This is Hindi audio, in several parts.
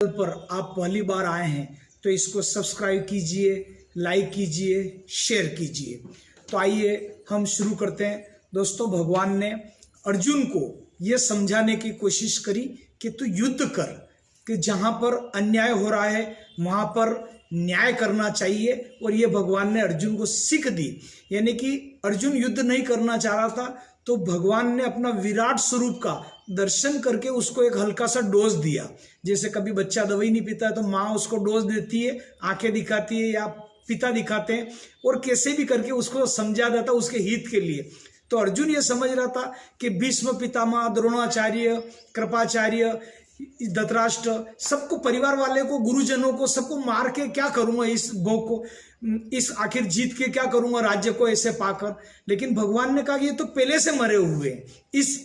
पर आप पहली बार आए हैं तो इसको सब्सक्राइब कीजिए, लाइक कीजिए, शेयर कीजिए। तो आइए हम शुरू करते हैं। दोस्तों, भगवान ने अर्जुन को यह समझाने की कोशिश करी कि तू युद्ध कर, कि जहां पर अन्याय हो रहा है वहां पर न्याय करना चाहिए। और ये भगवान ने अर्जुन को सीख दी। यानी कि अर्जुन युद्ध नहीं करना चाह रहा था, तो भगवान ने अपना विराट स्वरूप का दर्शन करके उसको एक हल्का सा डोज दिया। जैसे कभी बच्चा दवाई नहीं पीता है तो माँ उसको डोज देती है, आंखें दिखाती है या पिता दिखाते हैं, और कैसे भी करके उसको समझा देता उसके हित के लिए। तो अर्जुन ये समझ रहा था कि भीष्म पितामह, द्रोणाचार्य, कृपाचार्य, धृतराष्ट्र, सबको, परिवार वाले को, गुरुजनों को, सबको मार के क्या करूंगा, इस भोग को, इस आखिर जीत के क्या करूंगा राज्य को ऐसे पाकर। लेकिन भगवान ने कहा कि ये तो पहले से मरे हुए हैं। इस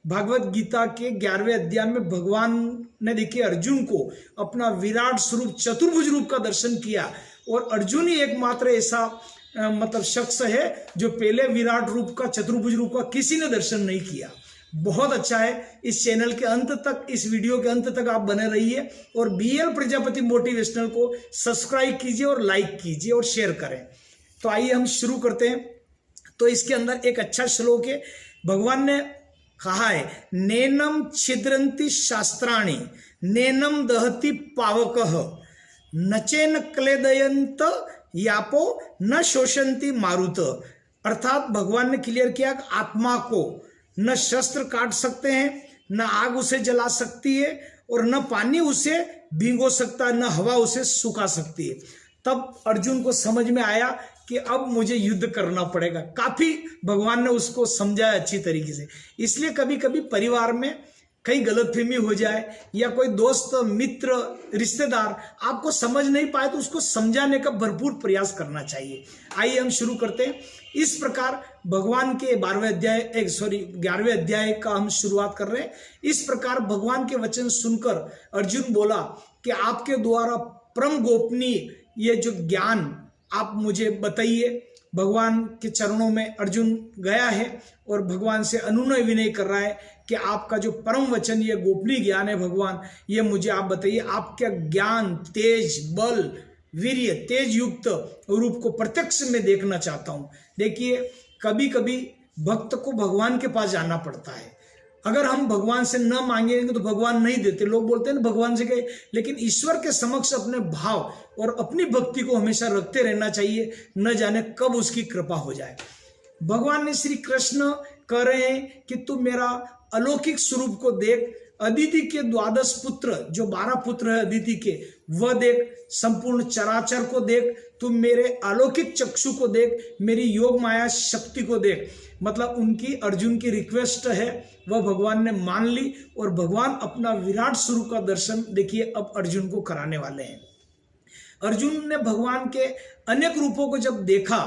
भागवत गीता के 11वें अध्याय में भगवान ने देखिए अर्जुन को अपना विराट स्वरूप, चतुर्भुज रूप का दर्शन किया। और अर्जुन ही एकमात्र ऐसा शख्स है जो पहले विराट रूप का, चतुर्भुज रूप का किसी ने दर्शन नहीं किया। बहुत अच्छा है। इस चैनल के अंत तक, इस वीडियो के अंत तक आप बने रहिए और BL प्रजापति मोटिवेशनल को सब्सक्राइब कीजिए और लाइक कीजिए और शेयर करें। तो आइए हम शुरू करते हैं। तो इसके अंदर एक अच्छा श्लोक है। भगवान ने कहा है, नैनम छिद्रंति शास्त्राणि, नैनम दहति पावकः, नचेन क्लेदयंत यापो, न शोषंति मारुत। अर्थात भगवान ने क्लियर किया कि आत्मा को न शस्त्र काट सकते हैं, न आग उसे जला सकती है, और न पानी उसे भिगो सकता है, न हवा उसे सुखा सकती है। तब अर्जुन को समझ में आया कि अब मुझे युद्ध करना पड़ेगा। काफी भगवान ने उसको समझाया अच्छी तरीके से। इसलिए कभी कभी परिवार में कहीं गलतफहमी हो जाए या कोई दोस्त, मित्र, रिश्तेदार आपको समझ नहीं पाए तो उसको समझाने का भरपूर प्रयास करना चाहिए। आइए हम शुरू करते हैं। इस प्रकार भगवान के 11वें अध्याय का हम शुरुआत कर रहे हैं। इस प्रकार भगवान के वचन सुनकर अर्जुन बोला कि आपके द्वारा परम गोपनीय ये जो ज्ञान आप मुझे बताइए। भगवान के चरणों में अर्जुन गया है और भगवान से अनुनय विनय कर रहा है कि आपका जो परम वचन, ये गोपनीय ज्ञान है भगवान, ये मुझे आप बताइए। आपका ज्ञान, तेज, बल, वीर्य, तेज युक्त रूप को प्रत्यक्ष में देखना चाहता हूं। देखिए, कभी कभी भक्त को भगवान के पास जाना पड़ता है। अगर हम भगवान से न मांगेंगे तो भगवान नहीं देते। लोग बोलते हैं ना भगवान से गए, लेकिन ईश्वर के समक्ष अपने भाव और अपनी भक्ति को हमेशा रखते रहना चाहिए। न जाने कब उसकी कृपा हो जाए। भगवान ने श्री कृष्ण कह रहे हैं कि तू मेरा अलौकिक स्वरूप को देख, अदिति के 12 पुत्र, जो 12 पुत्र है अदिति के, वह देख, संपूर्ण चराचर को देख, तुम मेरे अलौकिक चक्षु को देख, मेरी योग माया शक्ति को देख। मतलब उनकी, अर्जुन की रिक्वेस्ट है, वह भगवान ने मान ली और भगवान अपना विराट स्वरूप का दर्शन देखिए अब अर्जुन को कराने वाले हैं। अर्जुन ने भगवान के अनेक रूपों को जब देखा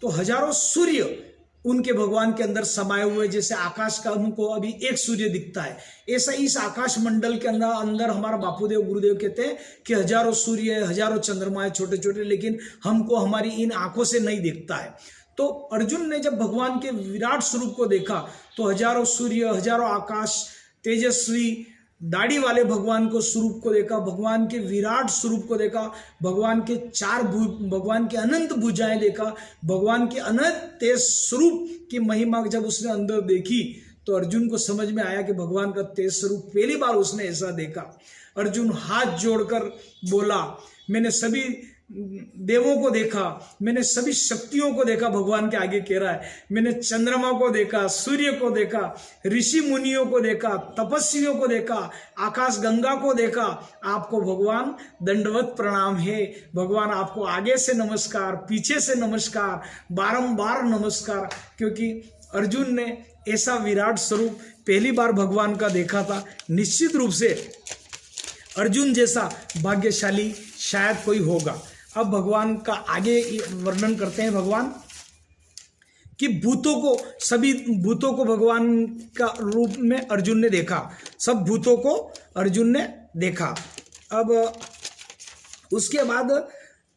तो हजारों सूर्य उनके भगवान के अंदर समाये हुए। जैसे आकाश का हमको अभी एक सूर्य दिखता है, ऐसा इस आकाश मंडल के अंदर हमारा बापूदेव गुरुदेव कहते हैं कि हजारों सूर्य, हजारों चंद्रमा छोटे छोटे, लेकिन हमको हमारी इन आंखों से नहीं दिखता है। तो अर्जुन ने जब भगवान के विराट स्वरूप को देखा तो हजारों सूर्य, हजारों आकाश, तेजस्वी दाढ़ी वाले भगवान को स्वरूप को देखा, भगवान के विराट स्वरूप को देखा, भगवान के भगवान के अनंत भुजाएं देखा, भगवान के अनंत तेज स्वरूप की महिमा जब उसने अंदर देखी तो अर्जुन को समझ में आया कि भगवान का तेज स्वरूप पहली बार उसने ऐसा देखा। अर्जुन हाथ जोड़कर बोला, मैंने सभी देवों को देखा, मैंने सभी शक्तियों को देखा। भगवान के आगे कह रहा है, मैंने चंद्रमा को देखा, सूर्य को देखा, ऋषि मुनियों को देखा, तपस्वियों को देखा, आकाश गंगा को देखा। आपको भगवान दंडवत प्रणाम है। भगवान आपको आगे से नमस्कार, पीछे से नमस्कार, बारंबार नमस्कार। क्योंकि अर्जुन ने ऐसा विराट स्वरूप पहली बार भगवान का देखा था। निश्चित रूप से अर्जुन जैसा भाग्यशाली शायद कोई होगा। अब भगवान का आगे वर्णन करते हैं भगवान कि भूतों को, सभी भूतों को भगवान का रूप में अर्जुन ने देखा। सब भूतों को अर्जुन ने देखा। अब उसके बाद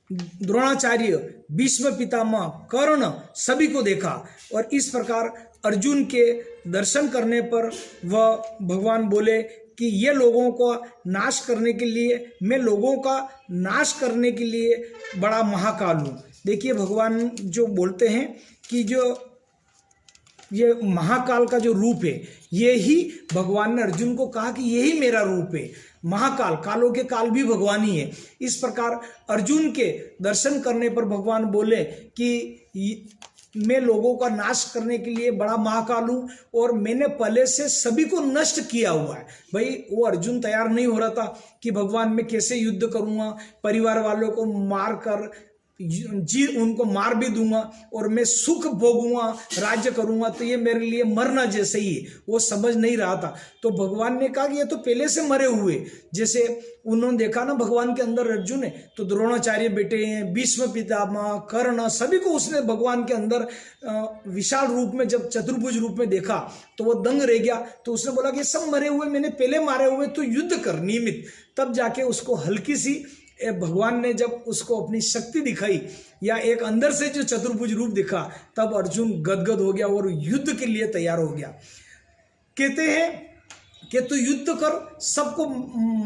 द्रोणाचार्य, भीष्म पितामह, कर्ण, सभी को देखा। और इस प्रकार अर्जुन के दर्शन करने पर वह भगवान बोले कि ये लोगों को नाश करने के लिए, मैं लोगों का नाश करने के लिए बड़ा महाकाल हूँ। देखिए भगवान जो बोलते हैं कि जो ये महाकाल का जो रूप है, ये ही भगवान ने अर्जुन को कहा कि यही मेरा रूप है। महाकाल, कालों के काल भी भगवान ही है। इस प्रकार अर्जुन के दर्शन करने पर भगवान बोले कि मैं लोगों का नाश करने के लिए बड़ा महाकाल हूं और मैंने पहले से सभी को नष्ट किया हुआ है। भाई वो अर्जुन तैयार नहीं हो रहा था कि भगवान मैं कैसे युद्ध करूंगा, परिवार वालों को मार कर जी उनको मार भी दूंगा और मैं सुख भोगूंगा, राज्य करूंगा, तो ये मेरे लिए मरना जैसे ही है। वो समझ नहीं रहा था। तो भगवान ने कहा कि ये तो पहले से मरे हुए, जैसे उन्होंने देखा ना भगवान के अंदर अर्जुन है, तो द्रोणाचार्य बेटे हैं, भीष्म पितामह, कर्ण, सभी को उसने भगवान के अंदर विशाल रूप में जब चतुर्भुज रूप में देखा तो वो दंग रह गया। तो उसने बोला कि सब मरे हुए, मैंने पहले मारे हुए, तो युद्ध कर नियमित। तब जाके उसको हल्की सी भगवान ने जब उसको अपनी शक्ति दिखाई या एक अंदर से जो चतुर्भुज रूप दिखा, तब अर्जुन गदगद हो गया और युद्ध के लिए तैयार हो गया। कहते हैं कि तू युद्ध कर, सबको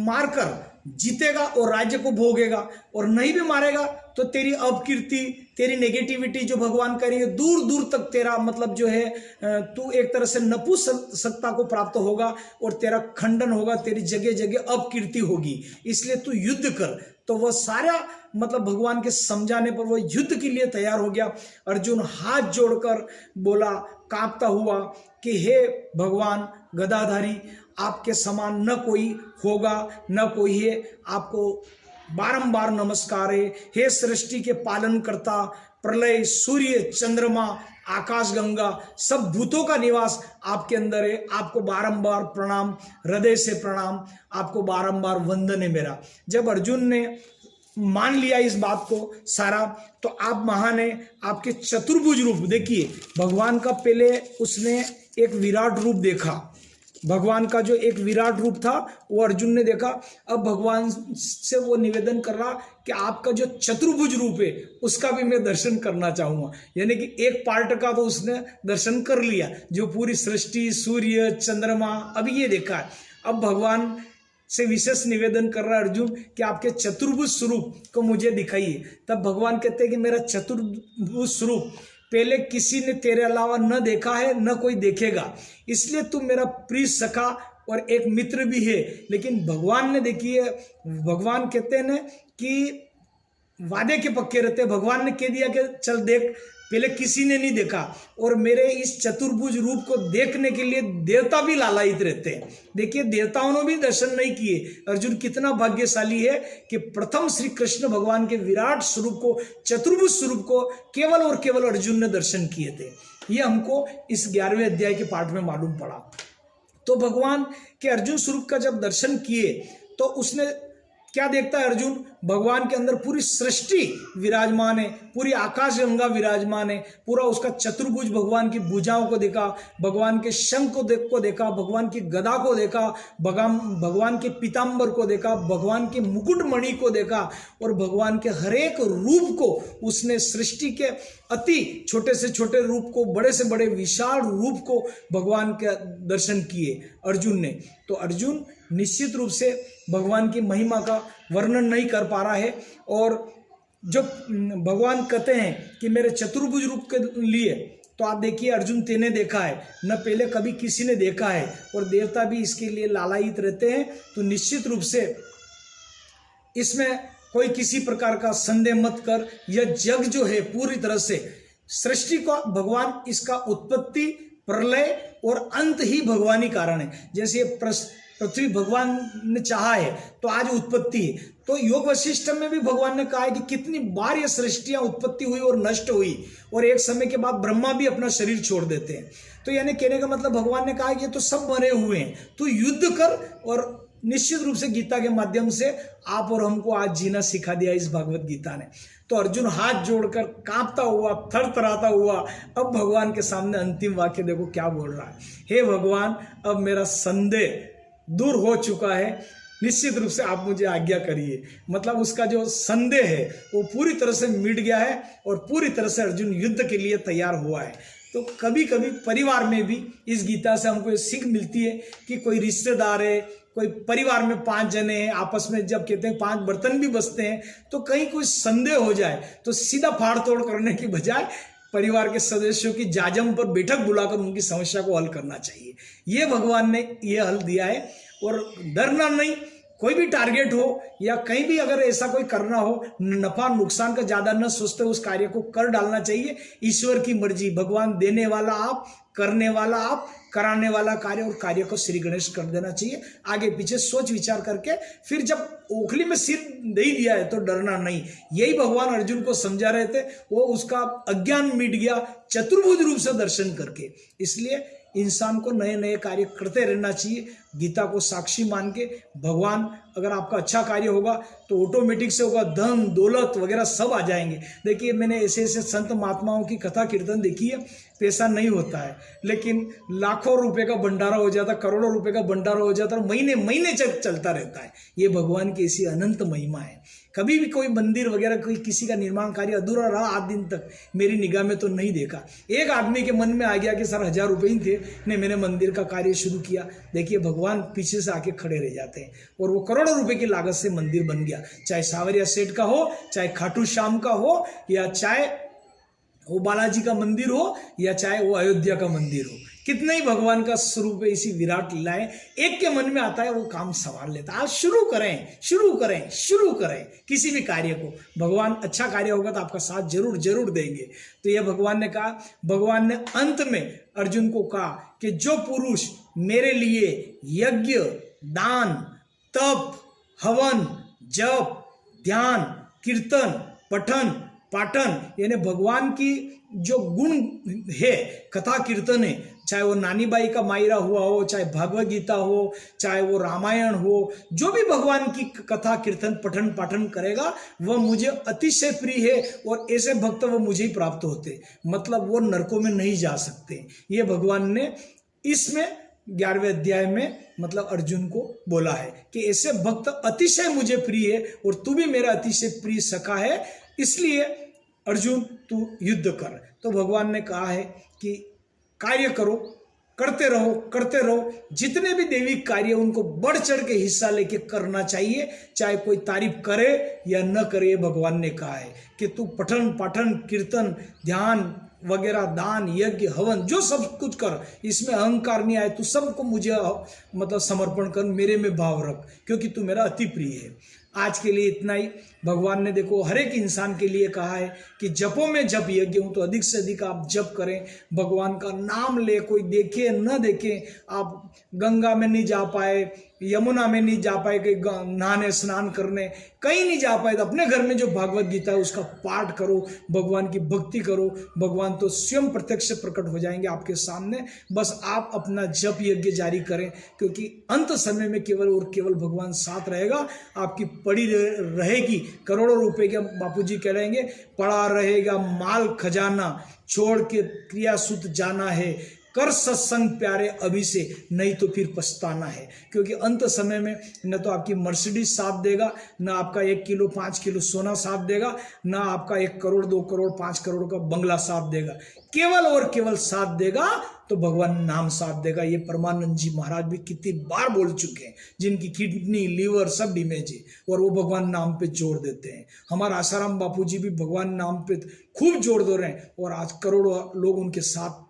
मारकर जीतेगा और राज्य को भोगेगा, और नहीं भी मारेगा तो तेरी अपकीर्ति, तेरी नेगेटिविटी जो भगवान करेंगे, दूर दूर तक तेरा मतलब जो है तू एक तरह से नपुंसकता को प्राप्त होगा और तेरा खंडन होगा, तेरी जगह जगह अपकीर्ति होगी। इसलिए तू युद्ध कर। तो वह सारा मतलब भगवान के समझाने पर वह युद्ध के लिए तैयार हो गया। अर्जुन हाथ जोड़कर बोला कांपता हुआ कि हे भगवान गदाधारी, आपके समान न कोई होगा न कोई है, आपको बारंबार नमस्कार है। हे सृष्टि के पालन करता, प्रलय, सूर्य, चंद्रमा, आकाश गंगा, सब भूतों का निवास आपके अंदर है, आपको बारंबार प्रणाम, हृदय से प्रणाम, आपको बारंबार वंदन है मेरा। जब अर्जुन ने मान लिया इस बात को सारा, तो आप महान है, आपके चतुर्भुज रूप देखिए। भगवान का पहले उसने एक विराट रूप देखा, भगवान का जो एक विराट रूप था वो अर्जुन ने देखा। अब भगवान से वो निवेदन कर रहा कि आपका जो चतुर्भुज रूप है उसका भी मैं दर्शन करना चाहूंगा। यानी कि एक पार्ट का तो उसने दर्शन कर लिया, जो पूरी सृष्टि, सूर्य, चंद्रमा, अभी ये देखा है। अब भगवान से विशेष निवेदन कर रहा है अर्जुन कि आपके चतुर्भुज स्वरूप को मुझे दिखाइए। तब भगवान कहते हैं कि मेरा चतुर्भुज स्वरूप पहले किसी ने तेरे अलावा न देखा है, न कोई देखेगा, इसलिए तू मेरा प्रिय सखा और एक मित्र भी है। लेकिन भगवान ने देखिए, भगवान कहते हैं ना कि वादे के पक्के रहते। भगवान ने कह दिया कि चल देख, पहले किसी ने नहीं देखा, और मेरे इस चतुर्भुज रूप को देखने के लिए देवता भी लालायित रहते हैं। देखिए देवताओं ने भी दर्शन नहीं किए। अर्जुन कितना भाग्यशाली है कि प्रथम श्री कृष्ण भगवान के विराट स्वरूप को, चतुर्भुज स्वरूप को केवल और केवल अर्जुन ने दर्शन किए थे। ये हमको इस 11वें अध्याय के पाठ में मालूम पड़ा। तो भगवान के अर्जुन स्वरूप का जब दर्शन किए तो उसने क्या देखता है अर्जुन? भगवान के अंदर पूरी सृष्टि विराजमान है, पूरी आकाश गंगा विराजमान है, पूरा उसका चतुर्भुज, भगवान की भुजाओं को देखा, भगवान के शंख को देखा, भगवान की गदा को देखा, भगवान के पीताम्बर को देखा, भगवान के मुकुटमणि को देखा, और भगवान के हरेक रूप को उसने, सृष्टि के अति छोटे से छोटे रूप को, बड़े से बड़े विशाल रूप को भगवान के दर्शन किए अर्जुन ने। तो अर्जुन निश्चित रूप से भगवान की महिमा का वर्णन नहीं कर पा रहा है। और जब भगवान कहते हैं कि मेरे चतुर्भुज रूप के लिए, तो आप देखिए अर्जुन तेने देखा है, न पहले कभी किसी ने देखा है, और देवता भी इसके लिए लालायित रहते हैं। तो निश्चित रूप से इसमें कोई किसी प्रकार का संदेह मत कर। यह जग जो है पूरी तरह से सृष्टि का भगवान, इसका उत्पत्ति, प्रलय और अंत ही भगवान ही कारण है। जैसे पृथ्वी भगवान ने चाहा है तो आज उत्पत्ति है। तो योग वशिष्ठ में भी भगवान ने कहा है कि कितनी बार ये सृष्टियां उत्पत्ति हुई और नष्ट हुई, और एक समय के बाद ब्रह्मा भी अपना शरीर छोड़ देते हैं। तो यानी कहने का मतलब भगवान ने कहा है कि ये तो सब मरे हुए हैं, तू युद्ध कर। और निश्चित रूप से गीता के माध्यम से आप और हमको आज जीना सिखा दिया इस भगवत गीता ने। तो अर्जुन हाथ जोड़कर कांपता हुआ, थरथराता हुआ अब भगवान के सामने अंतिम वाक्य देखो क्या बोल रहा है। हे भगवान, अब मेरा संदेह दूर हो चुका है, निश्चित रूप से आप मुझे आज्ञा करिए। मतलब उसका जो संदेह है वो पूरी तरह से मिट गया है और पूरी तरह से अर्जुन युद्ध के लिए तैयार हुआ है। तो कभी कभी परिवार में भी इस गीता से हमको ये सीख मिलती है कि कोई रिश्तेदार है, कोई परिवार में 5 जने हैं, आपस में जब कहते हैं 5 बर्तन भी बसते हैं तो कहीं कुछ संदेह हो जाए तो सीधा फाड़ तोड़ करने की बजाय परिवार के सदस्यों की जाजम पर बैठक बुलाकर उनकी समस्या को हल करना चाहिए। ये भगवान ने ये हल दिया है। और डरना नहीं, कोई भी टारगेट हो या कहीं भी अगर ऐसा कोई करना हो, नफा नुकसान का ज्यादा न सोचते उस कार्य को कर डालना चाहिए। ईश्वर की मर्जी, भगवान देने वाला आप, करने वाला आप, कराने वाला कार्य, और कार्य को श्री गणेश कर देना चाहिए। आगे पीछे सोच विचार करके फिर जब ओखली में सिर दे ही दिया है तो डरना नहीं। यही भगवान अर्जुन को समझा रहे थे, वो उसका अज्ञान मिट गया चतुर्भुज रूप से दर्शन करके। इसलिए इंसान को नए नए कार्य करते रहना चाहिए। गीता को साक्षी मान के भगवान, अगर आपका अच्छा कार्य होगा तो ऑटोमेटिक से होगा, धन दौलत वगैरह सब आ जाएंगे। देखिए मैंने ऐसे ऐसे संत महात्माओं की कथा कीर्तन देखी है, पैसा नहीं होता है लेकिन लाखों रुपए का भंडारा हो जाता, करोड़ों रुपए का भंडारा हो जाता और महीने महीने चलता रहता है। ये भगवान की ऐसी अनंत महिमा है। कभी भी कोई मंदिर वगैरह कोई किसी का निर्माण कार्य अधूरा रहा आज दिन तक मेरी निगाह में तो नहीं देखा। एक आदमी के मन में आ गया कि सर 1000 रुपये ही थे, ने मैंने मंदिर का कार्य शुरू किया। देखिए भगवान पीछे से आके खड़े रह जाते हैं और वो करोड़ों रुपए की लागत से मंदिर बन गया। चाहे सावरिया सेठ का हो, चाहे खाटू श्याम का हो, या चाहे वो बालाजी का मंदिर हो, या चाहे वो अयोध्या का मंदिर हो। कितने ही भगवान का स्वरूप है, इसी विराट लीलाएं एक के मन में आता है वो काम संभाल लेता है। आज शुरू करें, शुरू करें, शुरू करें किसी भी कार्य को। भगवान अच्छा कार्य होगा तो आपका साथ जरूर जरूर देंगे। तो यह भगवान ने कहा, भगवान ने अंत में अर्जुन को कहा कि जो पुरुष मेरे लिए यज्ञ, दान, तप, हवन, जप, ध्यान, कीर्तन, पठन, पाठन, यानी भगवान की जो गुण है, कथा कीर्तन है, चाहे वो नानी बाई का मायरा हुआ हो, चाहे भागवत गीता हो, चाहे वो रामायण हो, जो भी भगवान की कथा कीर्तन पठन पाठन करेगा वह मुझे अतिशय प्रिय है और ऐसे भक्त वो मुझे ही प्राप्त होते, मतलब वो नरकों में नहीं जा सकते। ये भगवान ने इसमें 11वें अध्याय में मतलब अर्जुन को बोला है कि ऐसे भक्त अतिशय मुझे प्रिय है और तू भी मेरा अतिशय प्रिय सखा है, इसलिए अर्जुन तू युद्ध कर। तो भगवान ने कहा है कि कार्य करो, करते रहो, करते रहो। जितने भी दैविक कार्य उनको बढ़ चढ़ के हिस्सा लेके करना चाहिए, चाहे कोई तारीफ करे या न करे। भगवान ने कहा है कि तू पठन पाठन कीर्तन ध्यान वगैरह, दान यज्ञ हवन जो सब कुछ कर, इसमें अहंकार नहीं आए, तू सबको मुझे मतलब समर्पण कर, मेरे में भाव रख, क्योंकि तू मेरा अति प्रिय है। आज के लिए इतना ही। भगवान ने देखो हर एक इंसान के लिए कहा है कि जपों में जप यज्ञ हूं, तो अधिक से अधिक आप जप करें, भगवान का नाम ले। कोई देखे न देखे, आप गंगा में नहीं जा पाए, यमुना में नहीं जा पाए, कहीं नहाने स्नान करने कहीं नहीं जा पाए, तो अपने घर में जो भागवत गीता है उसका पाठ करो, भगवान की भक्ति करो। भगवान तो स्वयं प्रत्यक्ष प्रकट हो जाएंगे आपके सामने। बस आप अपना जप यज्ञ जारी करें, क्योंकि अंत समय में केवल और केवल भगवान साथ रहेगा। आपकी पड़ी रहेगी करोड़ों रुपए के, बापूजी कह रहेंगे पड़ा रहेगा माल खजाना, छोड़ के क्रिया सूत जाना है, कर सत्संग प्यारे अभी से, नहीं तो फिर पछताना है। क्योंकि अंत समय में न तो आपकी मर्सिडीज साथ देगा, न आपका 1 किलो 5 किलो सोना साथ देगा, न आपका 1 करोड़ 2 करोड़ 5 करोड़ का बंगला साथ देगा। केवल और केवल साथ देगा तो भगवान नाम साथ देगा। ये परमानंद जी महाराज भी कितनी बार बोल चुके हैं, जिनकी किडनी लीवर सब डैमेज है और वो भगवान नाम पे जोड़ देते हैं। हमारा आसाराम बापू जी भी भगवान नाम पे खूब जोड़ दे रहे हैं और आज करोड़ों लोग उनके साथ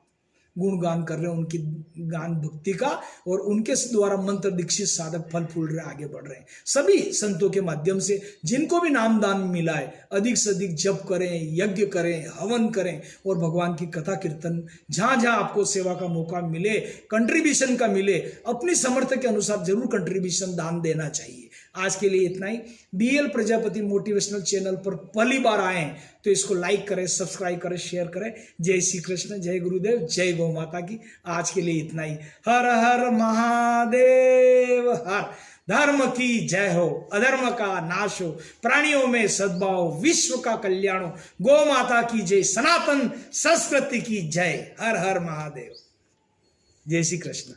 गुणगान कर रहे हैं उनकी गान भक्ति का, और उनके द्वारा मंत्र दीक्षित साधक फल फूल रहे, आगे बढ़ रहे हैं। सभी संतों के माध्यम से जिनको भी नाम दान मिला है, अधिक से अधिक जप करें, यज्ञ करें, हवन करें और भगवान की कथा कीर्तन जहां जहां आपको सेवा का मौका मिले, कंट्रीब्यूशन का मिले, अपनी सामर्थ्य के अनुसार जरूर कंट्रीब्यूशन दान देना चाहिए। आज के लिए इतना ही। BL प्रजापति मोटिवेशनल चैनल पर पहली बार आए हैं तो इसको लाइक करें, सब्सक्राइब करें, शेयर करें। जय श्री कृष्ण, जय गुरुदेव, जय गौ माता की। आज के लिए इतना ही। हर हर महादेव हर। धर्म की जय हो, अधर्म का नाश हो, प्राणियों में सद्भाव, विश्व का कल्याण हो। गौ माता की जय, सनातन संस्कृति की जय। हर हर महादेव। जय श्री कृष्ण।